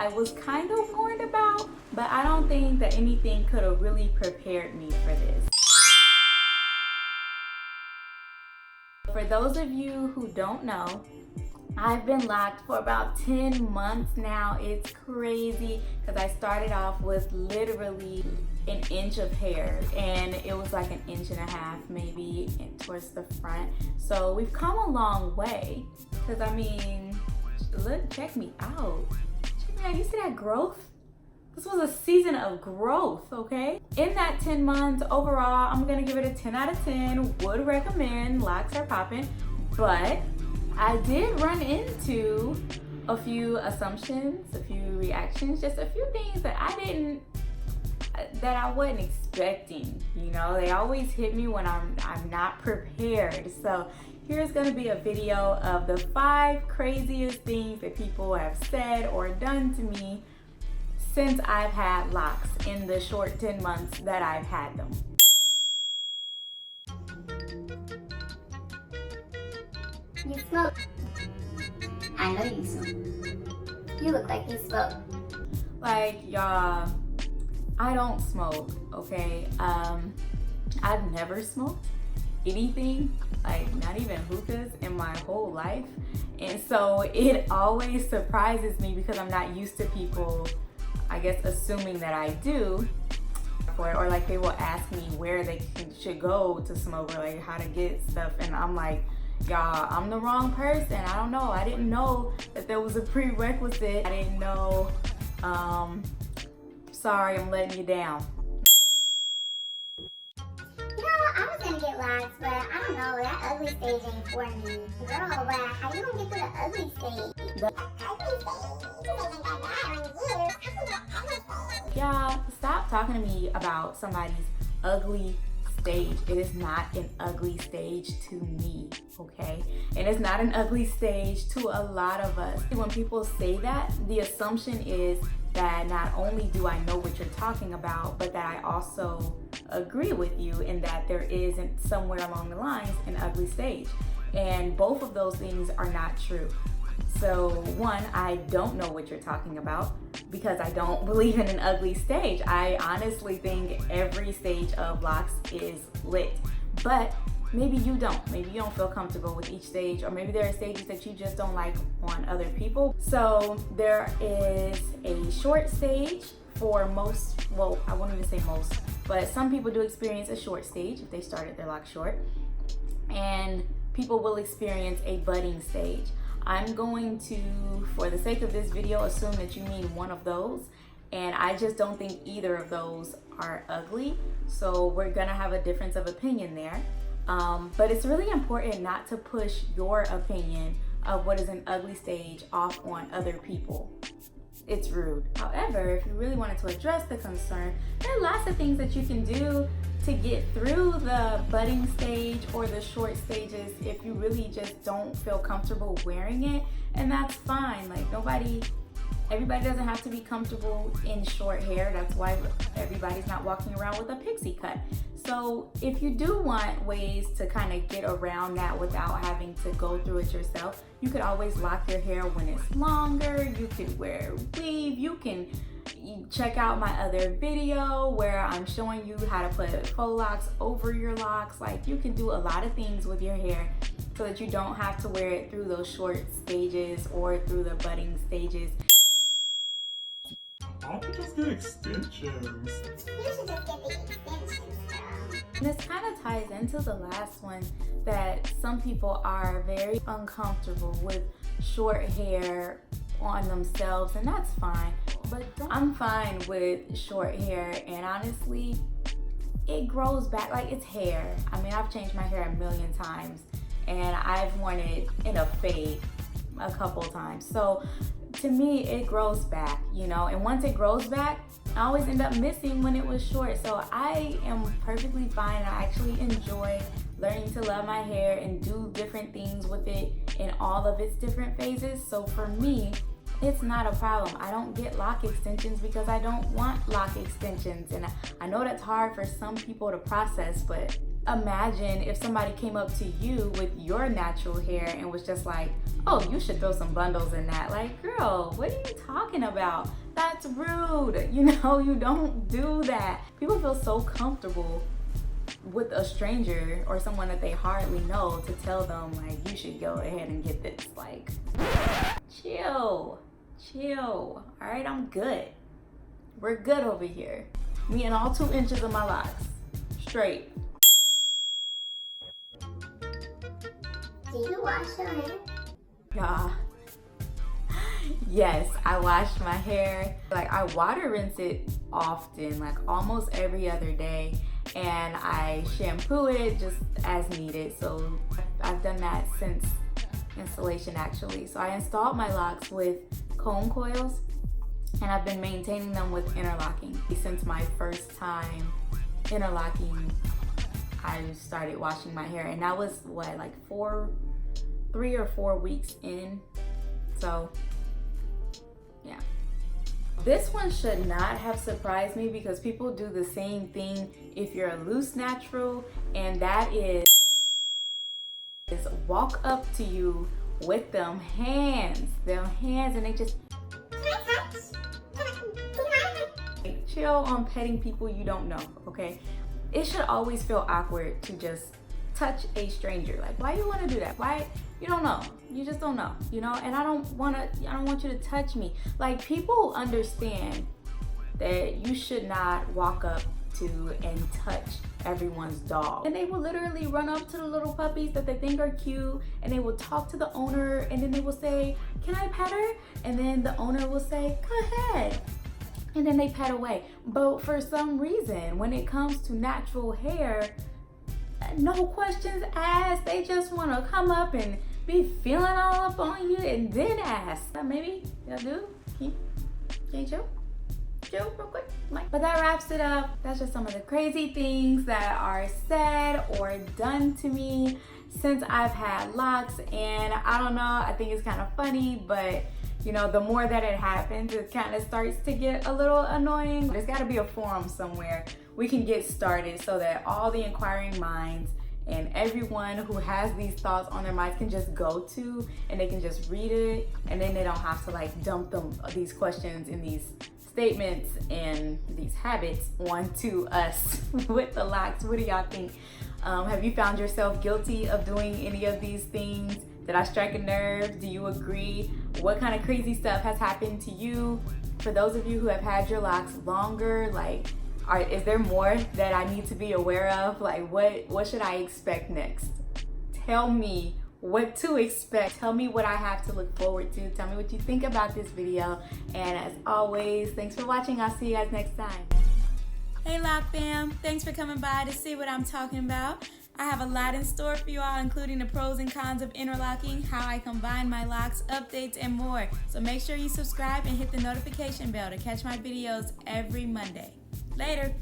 I was kind of warned about, but I don't think that anything could have really prepared me for this. For those of you who don't know, I've been locked for about 10 months now. It's crazy because I started off with literally an inch of hair, and it was like an inch and a half maybe towards the front. So we've come a long way, because I mean, look, check me out. Check me out, you see that growth? This was a season of growth, okay? In that 10 months, overall, I'm gonna give it a 10 out of 10. Would recommend, locks are popping, but I did run into a few assumptions, a few reactions, just a few things that I wasn't expecting. You know, they always hit me when I'm not prepared. So here's gonna be a video of the 5 craziest things that people have said or done to me since I've had locks in the short 10 months that I've had them. You smoke. I know you smoke. You look like you smoke. Like, y'all, I don't smoke, okay? I've never smoked anything, like not even hookahs, in my whole life. And so it always surprises me because I'm not used to people, I guess, assuming that I do. Or like they will ask me where they should go to smoke, or like how to get stuff, and I'm like, y'all, I'm the wrong person. I don't know. I didn't know that there was a prerequisite. I didn't know. Sorry, I'm letting you down. You know, I was gonna get locks, but I don't know, that ugly stage ain't for me. Girl, but how you gonna get through the ugly stage? The ugly stage? You ain't got that on you. Y'all, stop talking to me about somebody's ugly stage. It is not an ugly stage to me, okay? And it's not an ugly stage to a lot of us. When people say that, the assumption is that not only do I know what you're talking about, but that I also agree with you in that there isn't somewhere along the lines an ugly stage. And both of those things are not true. So one, I don't know what you're talking about because I don't believe in an ugly stage. I honestly think every stage of locks is lit, but maybe you don't. Maybe you don't feel comfortable with each stage, or maybe there are stages that you just don't like on other people. So there is a short stage for most, well, I won't even say most, but some people do experience a short stage if they started their lock short, and people will experience a budding stage. I'm going to, for the sake of this video, assume that you mean one of those, and I just don't think either of those are ugly, so we're gonna have a difference of opinion there. But it's really important not to push your opinion of what is an ugly stage off on other people. It's rude. However, if you really wanted to address the concern, there are lots of things that you can do to get through the budding stage or the short stages if you really just don't feel comfortable wearing it, and that's fine. Like, everybody doesn't have to be comfortable in short hair. That's why everybody's not walking around with a pixie cut. So if you do want ways to kind of get around that without having to go through it yourself, you could always lock your hair when it's longer. You could wear a weave. You can check out my other video where I'm showing you how to put faux locks over your locks. Like, you can do a lot of things with your hair so that you don't have to wear it through those short stages or through the budding stages. Why don't you just get extensions? You should just get the extensions, girl. And this kind of ties into the last one, that some people are very uncomfortable with short hair on themselves, and that's fine. But I'm fine with short hair, and honestly, it grows back. Like, it's hair. I mean, I've changed my hair a million times, and I've worn it in a fade a couple times. So to me, it grows back, you know, and once it grows back, I always end up missing when it was short. So I am perfectly fine. I actually enjoy learning to love my hair and do different things with it in all of its different phases. So for me, it's not a problem. I don't get lock extensions because I don't want lock extensions. And I know that's hard for some people to process, but imagine if somebody came up to you with your natural hair and was just like, oh, you should throw some bundles in that. Like, girl, what are you talking about? That's rude. You know, you don't do that. People feel so comfortable with a stranger or someone that they hardly know to tell them, like, you should go ahead and get this. Like, chill. All right, I'm good. We're good over here. Me and all 2 inches of my locks. Straight. Do you wash your hair? Yes, I wash my hair. Like, I water rinse it often, like almost every other day. And I shampoo it just as needed. So I've done that since installation actually. So I installed my locks with comb coils and I've been maintaining them with interlocking. Since my first time interlocking, I started washing my hair, and that was what, like 3 or 4 weeks in. So yeah. This one should not have surprised me because people do the same thing if you're a loose natural, and that is walk up to you with them hands, and they just chill on petting people you don't know, okay? It should always feel awkward to just touch a stranger. Like, why you want to do that? Why? You don't know. You just don't know, you know? And I don't want you to touch me. Like, people understand that you should not walk up to and touch everyone's dog. And they will literally run up to the little puppies that they think are cute, and they will talk to the owner, and then they will say, can I pet her? And then the owner will say, go ahead. And then they pet away. But for some reason, when it comes to natural hair, no questions asked. They just want to come up and be feeling all up on you and then ask. Maybe y'all do. Can you chill real quick? But that wraps it up. That's just some of the crazy things that are said or done to me since I've had locks. And I don't know, I think it's kind of funny, but you know, the more that it happens, it kind of starts to get a little annoying. There's got to be a forum somewhere we can get started so that all the inquiring minds and everyone who has these thoughts on their minds can just go to, and they can just read it, and then they don't have to like dump these questions and these statements and these habits onto us with the locks. What do y'all think? Have you found yourself guilty of doing any of these things? Did I strike a nerve? Do you agree? What kind of crazy stuff has happened to you? For those of you who have had your locks longer, like, is there more that I need to be aware of? Like, what should I expect next? Tell me what to expect. Tell me what I have to look forward to. Tell me what you think about this video. And as always, thanks for watching. I'll see you guys next time. Hey Loc fam, thanks for coming by to see what I'm talking about. I have a lot in store for you all, including the pros and cons of interlocking, how I combine my locks, updates, and more. So make sure you subscribe and hit the notification bell to catch my videos every Monday. Later.